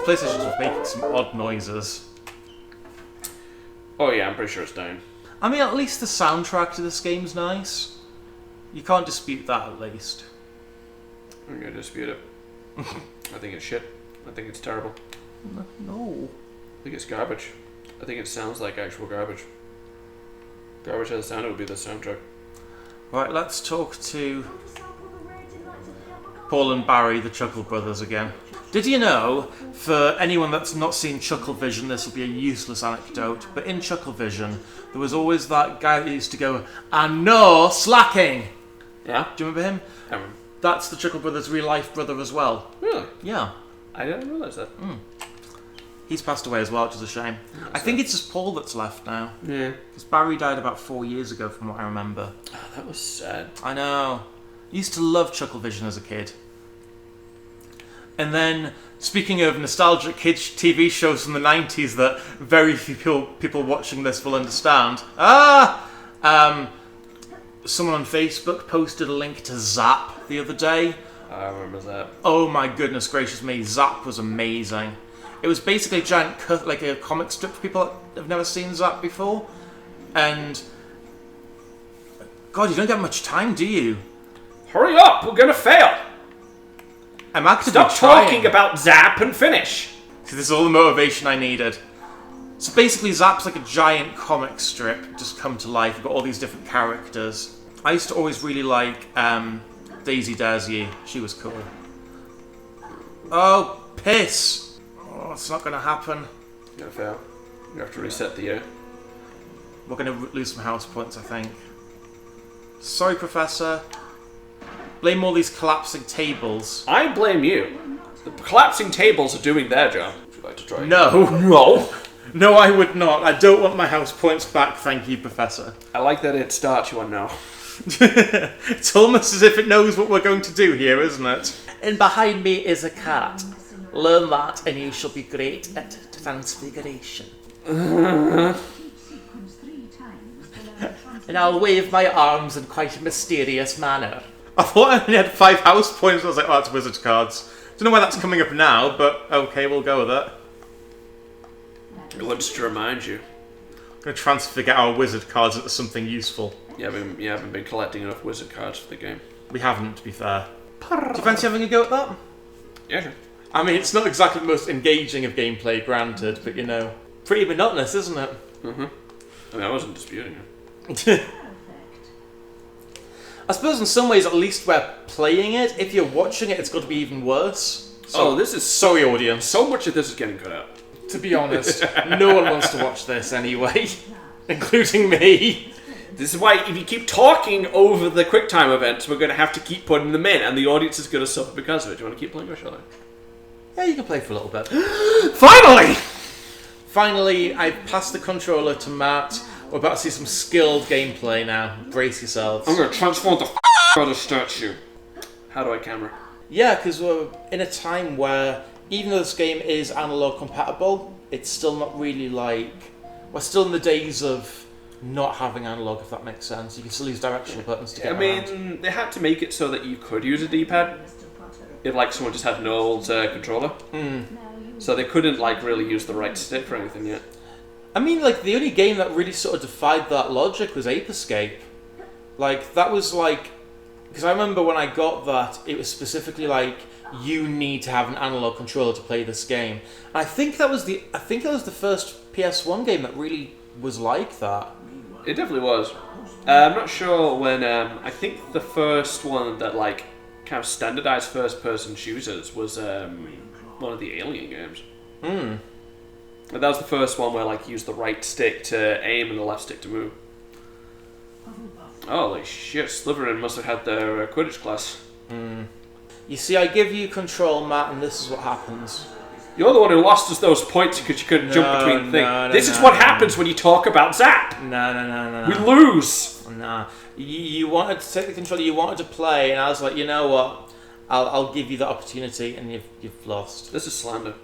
This PlayStation was making some odd noises. Oh yeah, I'm pretty sure it's down. I mean, at least the soundtrack to this game's nice. You can't dispute that, at least. I'm gonna dispute it. I think it's shit. I think it's terrible. No. I think it's garbage. I think it sounds like actual garbage. Garbage has sound, it would be the soundtrack. Right, let's talk to Paul and Barry, the Chuckle Brothers, again. Did you know, for anyone that's not seen Chuckle Vision, this will be a useless anecdote, but in Chuckle Vision, there was always that guy that used to go, "And no slacking!" Yeah? Do you remember him? I remember. That's the Chuckle Brothers' real-life brother as well. Really? Yeah. I didn't realise that. He's passed away as well, which is a shame. I think it's just Paul that's left now. Yeah. Because Barry died about 4 years ago, from what I remember. Oh, that was sad. I know. Used to love Chuckle Vision as a kid. And then, speaking of nostalgic kids TV shows from the 90s that very few people watching this will understand. Someone on Facebook posted a link to Zap the other day. I remember that. Oh my goodness gracious me, Zap was amazing. It was basically a giant like a comic strip for people that have never seen Zap before. And God, you don't get much time, do you? Hurry up, we're gonna fail! I'm actively Stop trying. talking about Zap and finish! This is all the motivation I needed. So basically Zap's like a giant comic strip just come to life. You've got all these different characters. I used to always really like Daisy Daisy. She was cool. Oh, piss! Oh, it's not going to happen. You're gonna fail. You have to reset the year. We're going to lose some house points, I think. Sorry, Professor. Blame all these collapsing tables. I blame you. The collapsing tables are doing their job. Would you like to try? No. No. No, I would not. I don't want my house points back, thank you, Professor. I like that it starts you on no. It's almost as if it knows what we're going to do here, isn't it? And behind me is a cat. Learn that and you shall be great at transfiguration. And I'll wave my arms in quite a mysterious manner. I thought I only had 5 house points. I was like, oh, that's wizard cards. Don't know why that's coming up now, but okay, we'll go with it. It wants to remind you. I'm going to transfigure our wizard cards into something useful. You haven't been collecting enough wizard cards for the game. We haven't, to be fair. Do you fancy having a go at that? Yeah, sure. I mean, it's not exactly the most engaging of gameplay, granted, but you know, pretty monotonous, isn't it? Mm-hmm. I mean, I wasn't disputing it. I suppose in some ways, at least we're playing it. If you're watching it, it's got to be even worse. So, this is sorry, audience. So much of this is getting cut out. To be honest, no one wants to watch this anyway, including me. This is why if you keep talking over the QuickTime events, we're going to have to keep putting them in, and the audience is going to suffer because of it. Do you want to keep playing, or shall I? Yeah, you can play for a little bit. Finally! Finally, I've passed the controller to Matt. We're about to see some skilled gameplay now. Brace yourselves. I'm going to transform the out of statue. How do I camera? Yeah, because we're in a time where, even though this game is analog compatible, it's still not really like... We're still in the days of not having analog, if that makes sense. You can still use directional buttons to get around. They had to make it so that you could use a D-pad if like someone just had an old controller. So they couldn't like really use the right stick for anything yet. I mean, like, the only game that really sort of defied that logic was Ape Escape. Like, that was like... Because I remember when I got that, it was specifically like, you need to have an analog controller to play this game. And I think that was the first PS1 game that really was like that. It definitely was. I'm not sure when... I think the first one that like kind of standardized first-person shooters was one of the Alien games. And that was the first one where like you used the right stick to aim and the left stick to move. Holy shit, Slytherin must have had their Quidditch class. You see, I give you control, Matt, and this is what happens. You're the one who lost us those points because you couldn't jump between things. This is what happens when you talk about Zap. No. We lose. Nah. You wanted to take the controller, you wanted to play, and I was like, you know what? I'll give you the opportunity, and you've lost. This is slander.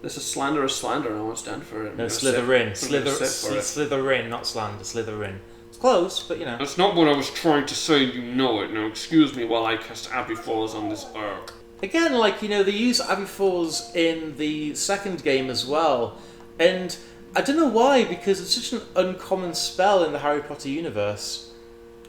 This is slanderous slander, and I won't stand for it. No, Slytherin. Slytherin, not slander. Slytherin. It's close, but you know. That's not what I was trying to say, you know it. Now excuse me while I cast Happy Falls on this earth. Again, like, they use Abbey Falls in the second game as well. And I don't know why, because it's such an uncommon spell in the Harry Potter universe.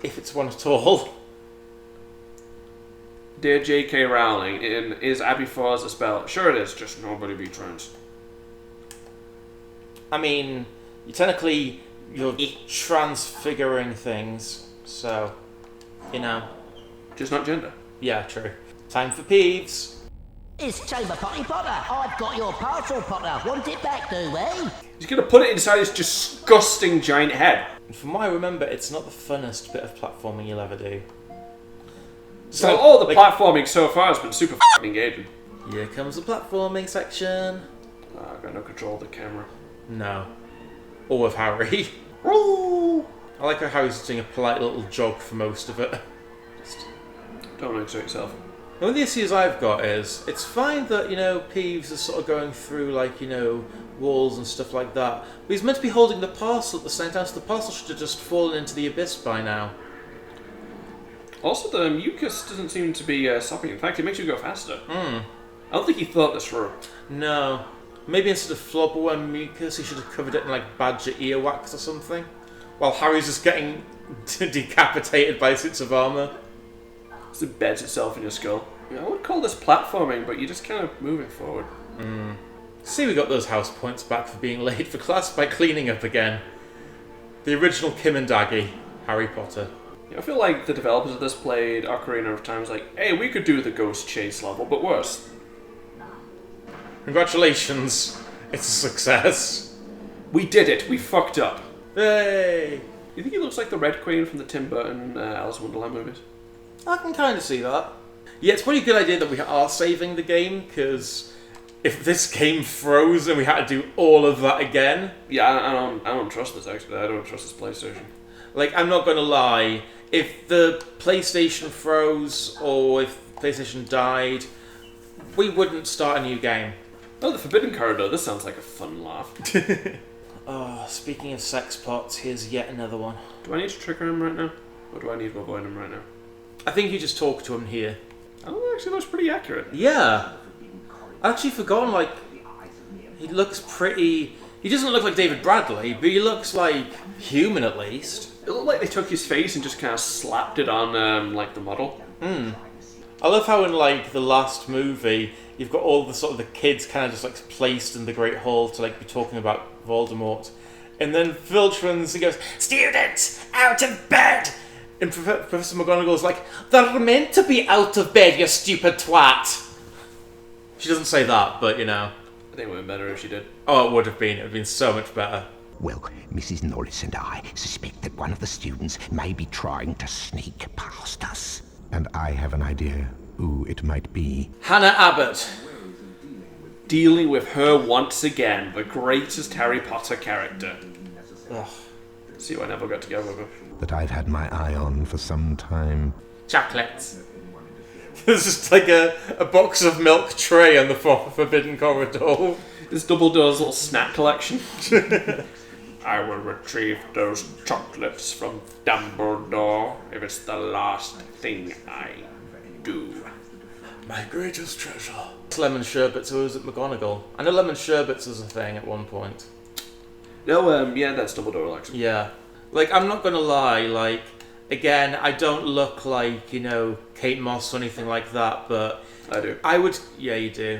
If it's one at all. Dear J.K. Rowling, is Abbey Falls a spell? Sure it is, just nobody be trans. I mean, you're transfiguring things, so, Just not gender. Yeah, true. Time for peeves. It's Chamber Potty Potter. I've got your parcel, Potter. Want it back, do we? He's gonna put it inside his disgusting giant head. And from what I remember, it's not the funnest bit of platforming you'll ever do. So all the platforming so far has been super f***ing engaging. Here comes the platforming section. I've got no control of the camera. No. Or of Harry. I like how Harry's doing a polite little jog for most of it. Don't exert yourself. One of the issues I've got is, it's fine that, Peeves is sort of going through, walls and stuff like that, but he's meant to be holding the parcel at the same time, so the parcel should have just fallen into the abyss by now. Also, the mucus doesn't seem to be stopping. In fact, it makes you go faster. I don't think he thought this through. No. Maybe instead of flubberworm mucus, he should have covered it in, badger earwax or something, while Harry's just getting decapitated by suits of armour. It embeds itself in your skull. I would call this platforming, but you're just kind of moving forward. See, we got those house points back for being late for class by cleaning up again. The original Kim and Daggy, Harry Potter. I feel like the developers of this played Ocarina of Time hey, we could do the ghost chase level, but worse. Congratulations, it's a success. We did it, we fucked up. Hey! You think he looks like the Red Queen from the Tim Burton Alice in Wonderland movies? I can kind of see that. Yeah, it's probably a good idea that we are saving the game, because if this game froze and we had to do all of that again... Yeah, I don't trust this, actually. I don't trust this PlayStation. I'm not going to lie. If the PlayStation froze, or if PlayStation died, we wouldn't start a new game. Oh, the Forbidden Corridor. This sounds like a fun laugh. Oh, speaking of sex plots, here's yet another one. Do I need to trigger him right now? Or do I need to avoid him right now? I think you just talk to him here. Oh, that actually looks pretty accurate. Yeah. I actually forgotten, he looks pretty... He doesn't look like David Bradley, but he looks human at least. It looked like they took his face and just kind of slapped it on, the model. I love how in, the last movie, you've got all the kids kind of just, placed in the Great Hall to, be talking about Voldemort. And then Filch runs and goes, "Students, out of bed!" And Professor McGonagall's "They're meant to be out of bed, you stupid twat!" She doesn't say that, but, I think it would have been better if she did. Oh, it would have been. It would have been so much better. Well, Mrs. Norris and I suspect that one of the students may be trying to sneak past us. And I have an idea who it might be. Hannah Abbott. Dealing with her once again, the greatest Harry Potter character. Ugh. See who I never got together with her. That I've had my eye on for some time. Chocolates. There's just a box of milk tray on the Forbidden Corridor. It's Dumbledore's little snack collection. I will retrieve those chocolates from Dumbledore if it's the last thing I do. My greatest treasure. It's lemon sherbets, or was it McGonagall? I know lemon sherbets was a thing at one point. No, yeah, that's Dumbledore, actually. Yeah. I'm not gonna lie, again, I don't look like, Kate Moss or anything like that, but... I do. Yeah, you do.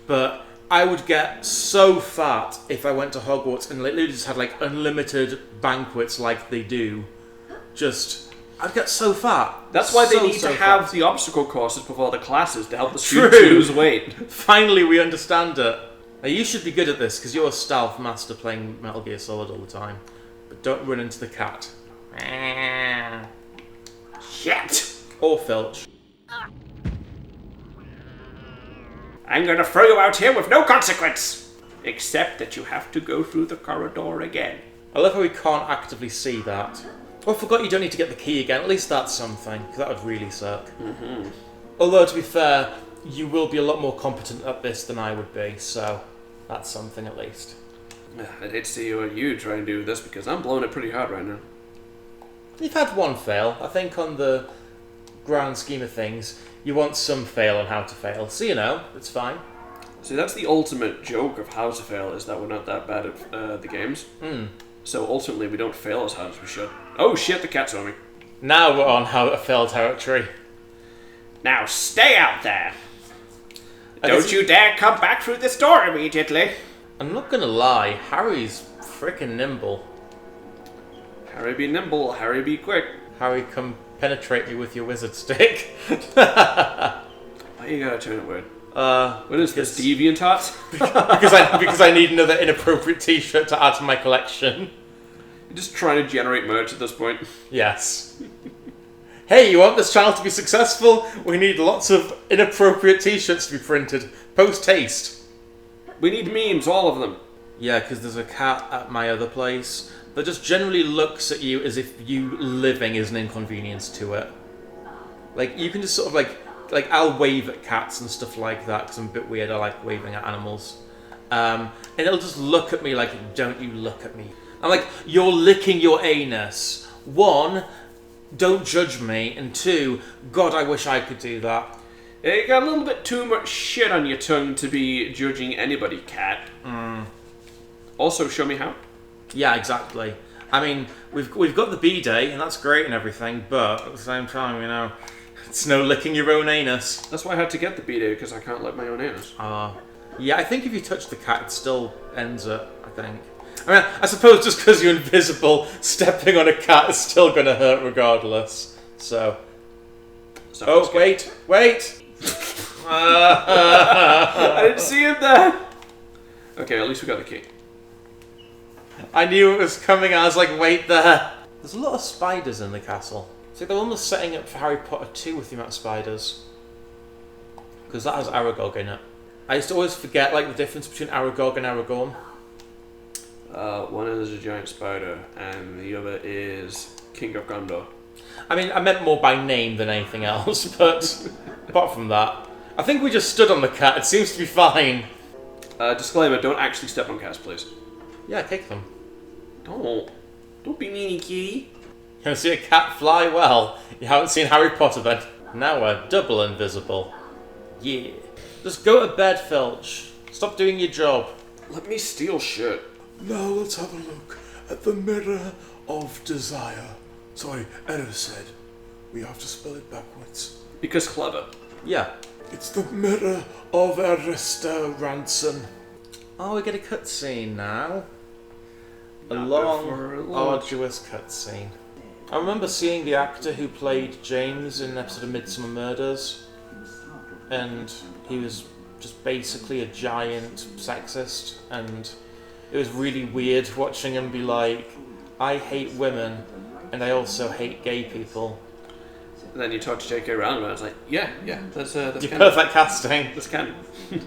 But I would get so fat if I went to Hogwarts and literally just had, unlimited banquets like they do. I'd get so fat. That's why they need to have the obstacle courses before the classes to help the students lose weight. Finally, we understand it. Now, you should be good at this, because you're a stealth master playing Metal Gear Solid all the time. But don't run into the cat. Shit! Or Filch. I'm gonna throw you out here with no consequence! Except that you have to go through the corridor again. I love how we can't actively see that. Oh, I forgot you don't need to get the key again. At least that's something, because that would really suck. Mm-hmm. Although, to be fair, you will be a lot more competent at this than I would be, so that's something at least. I'd hate to see you try and do this, because I'm blowing it pretty hard right now. You've had one fail. I think on the grand scheme of things, you want some fail on how to fail. So, you know, it's fine. See, that's the ultimate joke of how to fail, is that we're not that bad at the games. So ultimately, we don't fail as hard as we should. Oh shit, the cat's on me. Now we're on how to fail territory. Now stay out there. Don't you dare come back through this door immediately. I'm not gonna lie, Harry's frickin' nimble. Harry be nimble, Harry be quick. Harry, come penetrate me with your wizard stick. Why you gotta turn it weird? What is this, DeviantArt? because I need another inappropriate t-shirt to add to my collection. You're just trying to generate merch at this point. Yes. Hey, you want this channel to be successful? We need lots of inappropriate t-shirts to be printed. Post-haste. We need memes, all of them. Yeah, because there's a cat at my other place that just generally looks at you as if you living is an inconvenience to it. Like, you can just sort of like I'll wave at cats and stuff like that because I'm a bit weird. I like waving at animals. And it'll just look at me like, don't you look at me. I'm like, you're licking your anus. 1, don't judge me. And 2, God, I wish I could do that. You got a little bit too much shit on your tongue to be judging anybody, cat. Also, show me how. Yeah, exactly. I mean, we've got the B-Day, and that's great and everything, but at the same time, you know, it's no licking your own anus. That's why I had to get the B-Day, because I can't lick my own anus. Yeah, I think if you touch the cat, it still ends it, I think. I mean, I suppose just because you're invisible, stepping on a cat is still going to hurt regardless. So... Oh, wait! I didn't see him there! Okay, at least we got the key. I knew it was coming, I was like, wait there! There's a lot of spiders in the castle. It's like they're almost setting up for Harry Potter 2 with the amount of spiders. Because that has Aragog in it. I used to always forget like the difference between Aragog and Aragorn. One is a giant spider, and the other is King of Gondor. I mean, I meant more by name than anything else, but apart from that, I think we just stood on the cat. It seems to be fine. Disclaimer, don't actually step on cats, please. Yeah, kick them. Don't be meanie, kitty. You want to see a cat fly? Well, you haven't seen Harry Potter then. Now we're double invisible. Yeah. Just go to bed, Filch. Stop doing your job. Let me steal shit. Now let's have a look at the Mirror of Desire. Sorry, Error said. We have to spell it backwards. Because clever. Yeah. It's the Mirror of Arista Ranson. Oh, we get a cutscene now. A long, arduous cutscene. I remember seeing the actor who played James in an episode of Midsummer Murders, and he was just basically a giant sexist, and it was really weird watching him be like, I hate women, and I also hate gay people. And then you talk to J.K. Rowling and I was like, yeah, that's Your perfect casting. That's canon.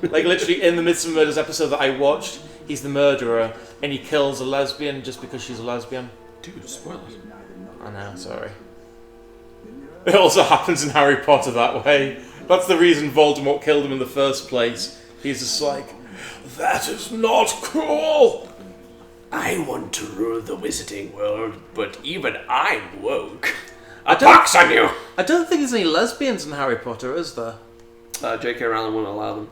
Like literally in the Midsummer Murders episode that I watched, he's the murderer, and he kills a lesbian just because she's a lesbian. Dude, spoilers. I know, sorry. It also happens in Harry Potter that way. That's the reason Voldemort killed him in the first place. He's just like, that is not cool! I want to rule the wizarding world, but even I'm woke. A box on you! I don't think there's any lesbians in Harry Potter, is there? J.K. Rowling won't allow them.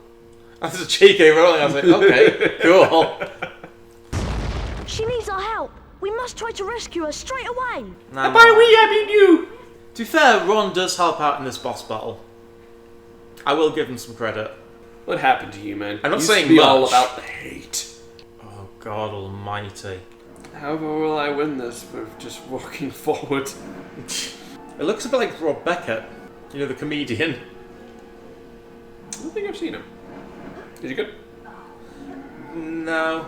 After the J.K. Rowling, I was like, okay, cool. She needs our help. We must try to rescue her straight away. Nah, By we, I mean you! To be fair, Ron does help out in this boss battle. I will give him some credit. What happened to you, man? I'm not Used saying to be all much. about the hate. Oh, God almighty. However will I win this with just walking forward? It looks a bit like Rob Beckett. You know, the comedian. I don't think I've seen him. Is he good? No.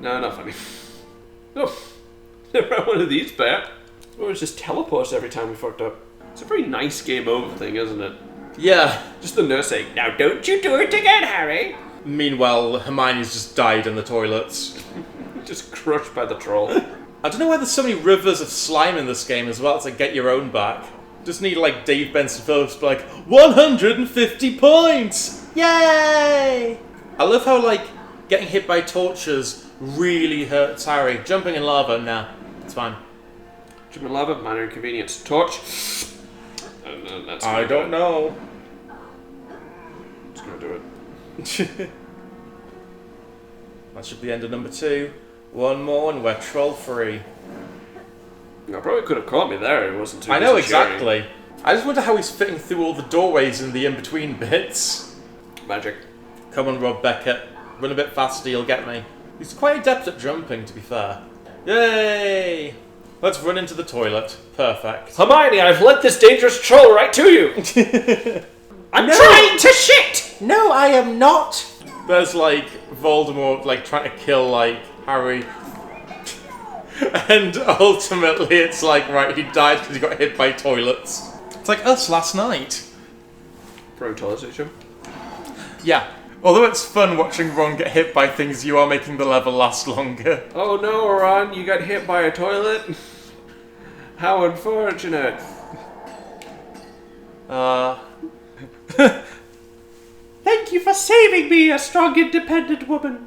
No, not funny. Oh, never had one of these back. Or it's just teleports every time we fucked up. It's a very nice game over thing, isn't it? Yeah. Just the nurse saying, now don't you do it again, Harry! Meanwhile, Hermione's just died in the toilets. Just crushed by the troll. I don't know why there's so many rivers of slime in this game as well. It's like, get your own back. Just need like Dave Benson Phillips to be like, 150 points! Yay! I love how like getting hit by torches really hurts Harry. Jumping in lava, nah, it's fine. Human lava, minor inconvenience. Torch. And that's I don't know. It's gonna do it. That should be end of number 2. One more and we're troll free. I probably could have caught me there. It wasn't too. I know busy sharing. exactly. I just wonder how he's fitting through all the doorways and the in-between bits. Magic. Come on, Rob Beckett. Run a bit faster, you'll get me. He's quite adept at jumping, to be fair. Yay! Let's run into the toilet. Perfect. Hermione, I've led this dangerous troll right to you. I'm trying to shit. No, I am not! There's, like, Voldemort, like, trying to kill, like, Harry. And ultimately it's like, right, he died because he got hit by toilets. It's like us last night. Pro toilet section. Yeah. Although it's fun watching Ron get hit by things, you are making the level last longer. Oh no, Ron, you got hit by a toilet? How unfortunate. Thank you for saving me, a strong, independent woman.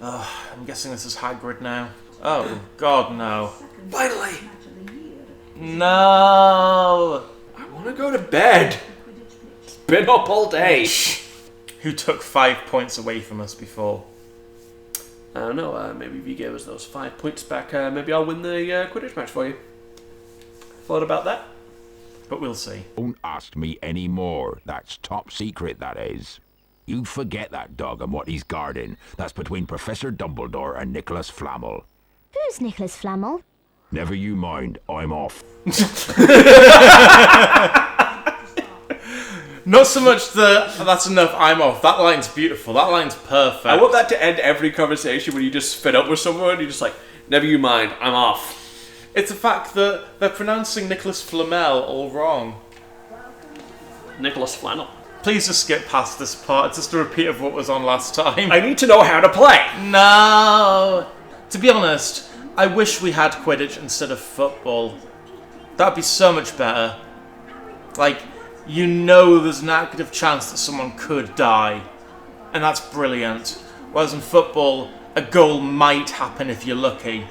I'm guessing this is Hagrid now. Oh, God, no. Finally! No! I want to go to bed. It's been up all day. Who took 5 points away from us before? I don't know, maybe if you gave us those 5 points back, maybe I'll win the Quidditch match for you. Thought about that? But we'll see. Don't ask me any more. That's top secret, that is. You forget that dog and what he's guarding. That's between Professor Dumbledore and Nicholas Flamel. Who's Nicholas Flamel? Never you mind, I'm off. Not so much the that's enough, I'm off. That line's beautiful. That line's perfect. I want that to end every conversation when you just fed up with someone, you're just like, never you mind, I'm off. It's the fact that they're pronouncing Nicholas Flamel all wrong. Nicholas Flannel. Please just skip past this part. It's just a repeat of what was on last time. I need to know how to play. No! To be honest, I wish we had Quidditch instead of football. That'd be so much better. Like, you know there's an active chance that someone could die. And that's brilliant. Whereas in football, a goal might happen if you're lucky.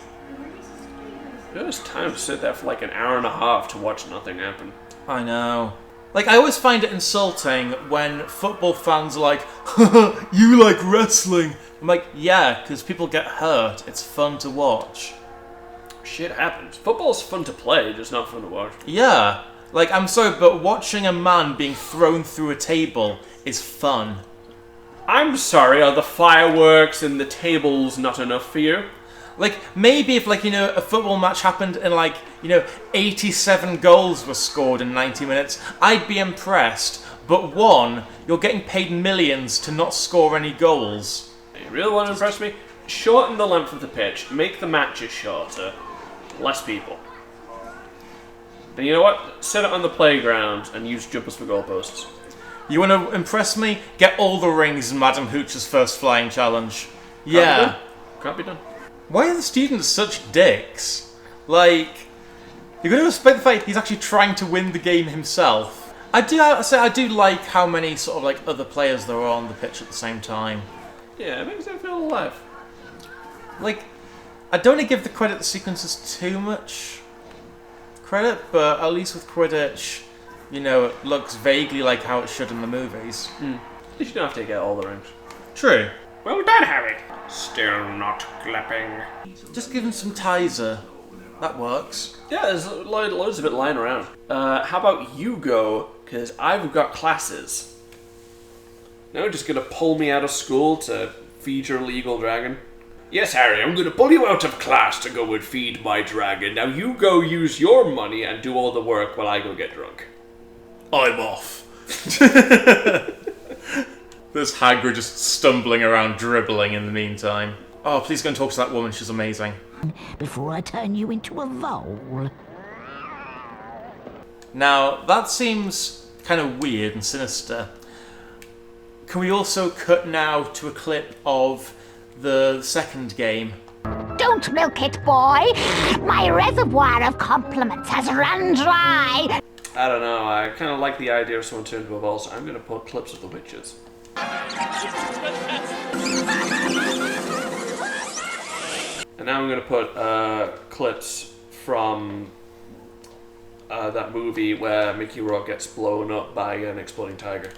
There's time to sit there for like an hour and a half to watch nothing happen. I know. Like, I always find it insulting when football fans are like, you like wrestling. I'm like, yeah, because people get hurt. It's fun to watch. Shit happens. Football's fun to play, just not fun to watch. Yeah. Like, I'm sorry, but watching a man being thrown through a table is fun. I'm sorry, are the fireworks and the tables not enough for you? Like, maybe if, like, you know, a football match happened and, like, you know, 87 goals were scored in 90 minutes, I'd be impressed. But one, you're getting paid millions to not score any goals. You really want to impress me? Shorten the length of the pitch, make the matches shorter, less people. And you know what? Set it on the playground and use jumpers for goalposts. You want to impress me? Get all the rings in Madam Hooch's first flying challenge. Yeah. Can't be done. Why are the students such dicks? Like, you're going to respect the fact he's actually trying to win the game himself. I do like how many sort of like other players there are on the pitch at the same time. Yeah, it makes them feel alive. Like, I don't want to give the credit sequences too much credit, but at least with Quidditch, you know, it looks vaguely like how it should in the movies. At least you don't have to get all the rings. True. Well done, Harry. Still not clapping. Just give him some Tizer. That works. Yeah, there's loads of it lying around. How about you go, because I've got classes. Now you're just going to pull me out of school to feed your legal dragon? Yes, Harry, I'm going to pull you out of class to go and feed my dragon. Now you go use your money and do all the work while I go get drunk. I'm off. There's Hagrid just stumbling around, dribbling in the meantime. Oh, please go and talk to that woman. She's amazing. Before I turn you into a vole. Now, that seems kind of weird and sinister. Can we also cut now to a clip of the second game? Don't milk it, boy. My reservoir of compliments has run dry. I don't know, I kind of like the idea of someone turning into a ball, so I'm going to put clips of the witches. And now I'm going to put clips from that movie where Mickey Rourke gets blown up by an exploding tiger.